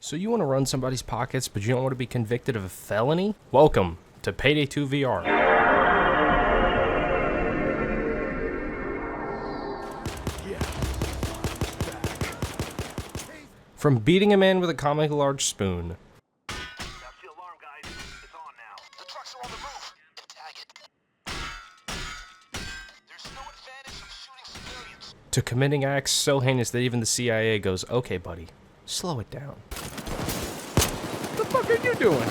So you want to run somebody's pockets, but you don't want to be convicted of a felony? Welcome to Payday 2 VR. From beating a man with a comically large spoon, That's the alarm, guys. It's on now. The trucks are on the roof. Tag it. There's no advantage from shooting civilians. to committing acts so heinous that even the CIA goes, okay buddy, slow it down. What the fuck are you doing?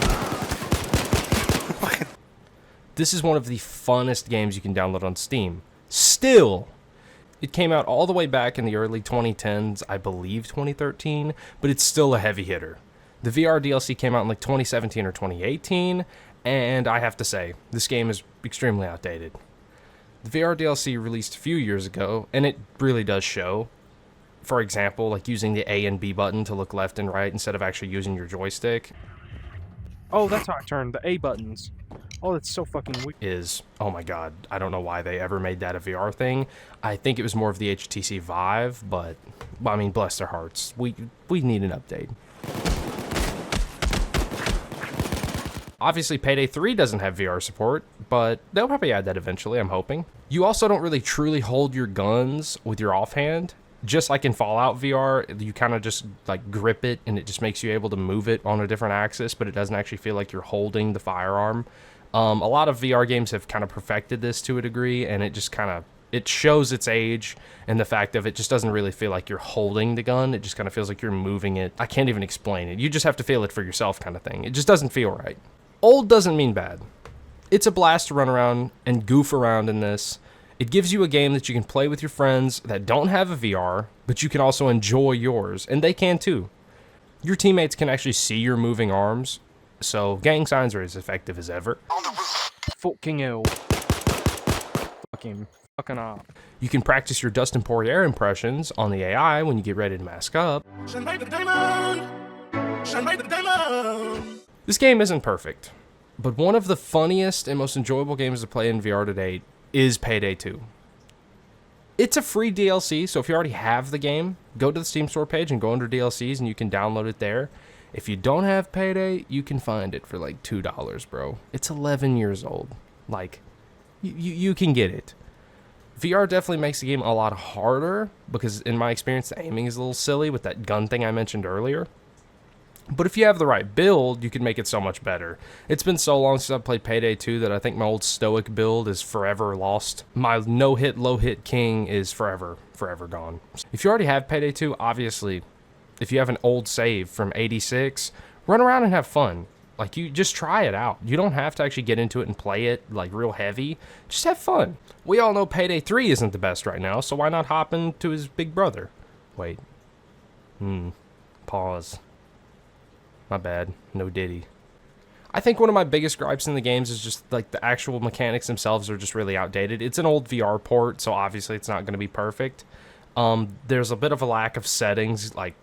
This is one of the funnest games you can download on Steam. Still, it came out all the way back in the early 2010s, I believe 2013, but it's still a heavy hitter. The VR DLC came out in like 2017 or 2018, and I have to say, this game is extremely outdated. The VR DLC released a few years ago, and it really does show. For example, like using the A and B button to look left and right instead of actually using your joystick. Oh, that's how I turn the A buttons. Oh, that's so fucking weird. Is, oh my god, I don't know why they ever made that a VR thing. I think it was more of the HTC Vive, but, I mean, bless their hearts. We need an update. Obviously, Payday 3 doesn't have VR support, but they'll probably add that eventually, I'm hoping. You also don't really truly hold your guns with your offhand. Just like in Fallout VR, you kind of just like grip it and it just makes you able to move it on a different axis, but it doesn't actually feel like you're holding the firearm. A lot of VR games have kind of perfected this to a degree, and it just kind of, it shows its age and the fact of it just doesn't really feel like you're holding the gun. It just kind of feels like you're moving it. I can't even explain it. You just have to feel it for yourself kind of thing. It just doesn't feel right. Old doesn't mean bad. It's a blast to run around and goof around in this. It gives you a game that you can play with your friends that don't have a VR, but you can also enjoy yours, and they can too. Your teammates can actually see your moving arms, so gang signs are as effective as ever. On the roof. Fucking hell. Fucking up. You can practice your Dustin Poirier impressions on the AI when you get ready to mask up. This game isn't perfect, but one of the funniest and most enjoyable games to play in VR to date is Payday 2. It's a free DLC, so if you already have the game, go to the Steam store page and go under DLCs and you can download it there. If you don't have Payday, you can find it for like $2, bro. It's 11 years old. Like, you can get it. VR definitely makes the game a lot harder because in my experience, the aiming is a little silly with that gun thing I mentioned earlier. But if you have the right build, you can make it so much better. It's been so long since I played Payday 2 that I think my old stoic build is forever lost. My no-hit, low-hit king is forever gone. If you already have Payday 2, obviously, if you have an old save from 86, run around and have fun. Like, you just try it out. You don't have to actually get into it and play it, like, real heavy. Just have fun. We all know Payday 3 isn't the best right now, so why not hop into his big brother? Wait. Pause. My bad. No Diddy. I think one of my biggest gripes in the games is just like the actual mechanics themselves are just really outdated. It's an old VR port, so obviously it's not going to be perfect. There's a bit of a lack of settings, like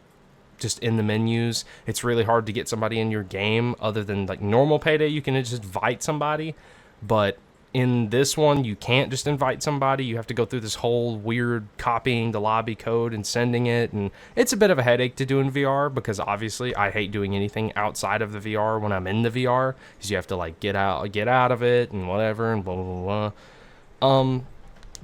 just in the menus. It's really hard to get somebody in your game other than like normal Payday. You can just invite somebody, but in this one, you can't just invite somebody. You have to go through this whole weird copying the lobby code and sending it. And it's a bit of a headache to do in VR because obviously I hate doing anything outside of the VR when I'm in the VR because you have to like get out of it and whatever and blah, blah, blah.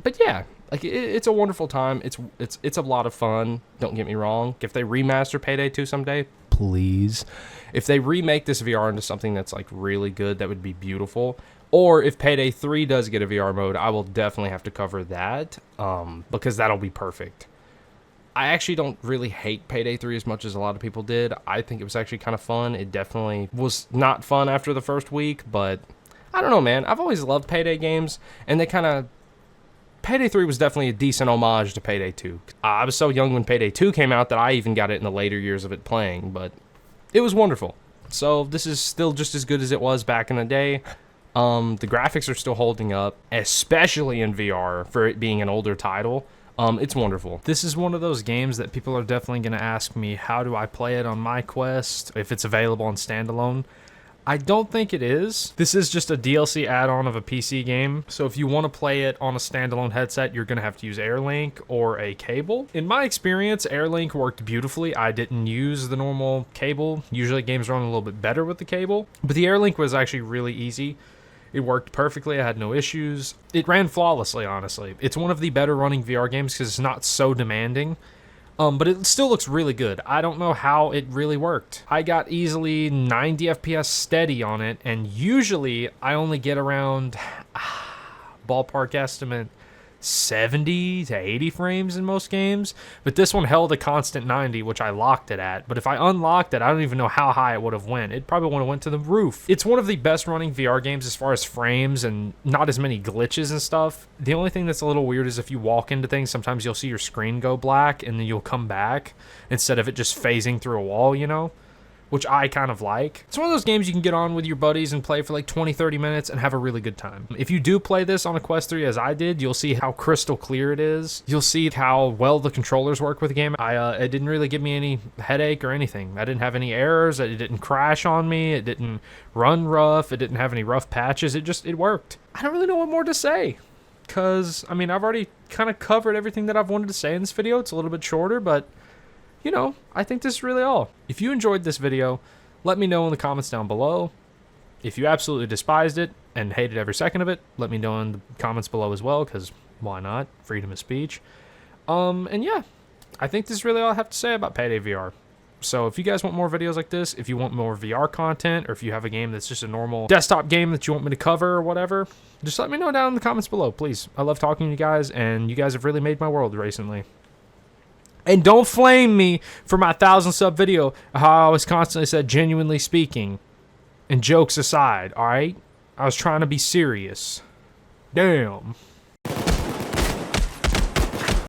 But yeah, like it's a wonderful time. It's a lot of fun. Don't get me wrong. If they remaster Payday 2 someday, please. If they remake this VR into something that's like really good, that would be beautiful. Or if Payday 3 does get a VR mode, I will definitely have to cover that because that'll be perfect. I actually don't really hate Payday 3 as much as a lot of people did. I think it was actually kind of fun. It definitely was not fun after the first week, but I don't know, man. I've always loved Payday games, and Payday 3 was definitely a decent homage to Payday 2. I was so young when Payday 2 came out that I even got it in the later years of it playing, but it was wonderful. So this is still just as good as it was back in the day. The graphics are still holding up, especially in VR for it being an older title. It's wonderful. This is one of those games that people are definitely going to ask me, how do I play it on my Quest, if it's available on standalone? I don't think it is. This is just a DLC add-on of a PC game. So if you want to play it on a standalone headset, you're going to have to use Airlink or a cable. In my experience, Airlink worked beautifully. I didn't use the normal cable. Usually games run a little bit better with the cable, but the Airlink was actually really easy. It worked perfectly. I had no issues. It ran flawlessly, honestly. It's one of the better running VR games because it's not so demanding. But it still looks really good. I don't know how it really worked. I got easily 90 FPS steady on it, and usually I only get around, ballpark estimate, 70 to 80 frames in most games. But this one held a constant 90, which I locked it at. But if I unlocked it, I don't even know how high it would have went. It probably would have went to the roof. It's one of the best running VR games as far as frames and not as many glitches and stuff. The only thing that's a little weird is if you walk into things, sometimes you'll see your screen go black and then you'll come back instead of it just phasing through a wall, you know? Which I kind of like. It's one of those games you can get on with your buddies and play for like 20-30 minutes and have a really good time. If you do play this on a Quest 3 as I did, you'll see how crystal clear it is. You'll see how well the controllers work with the game. It didn't really give me any headache or anything. I didn't have any errors. It didn't crash on me. It didn't run rough. It didn't have any rough patches. It worked. I don't really know what more to say. Because, I mean, I've already kind of covered everything that I've wanted to say in this video. It's a little bit shorter, but you know, I think this is really all. If you enjoyed this video, let me know in the comments down below. If you absolutely despised it and hated every second of it, let me know in the comments below as well, because why not? Freedom of speech. And yeah, I think this is really all I have to say about Payday VR. So if you guys want more videos like this, if you want more VR content, or if you have a game that's just a normal desktop game that you want me to cover or whatever, just let me know down in the comments below, please. I love talking to you guys, and you guys have really made my world recently. And don't flame me for my 1,000 sub video, how I always constantly said genuinely speaking. And jokes aside, alright? I was trying to be serious. Damn.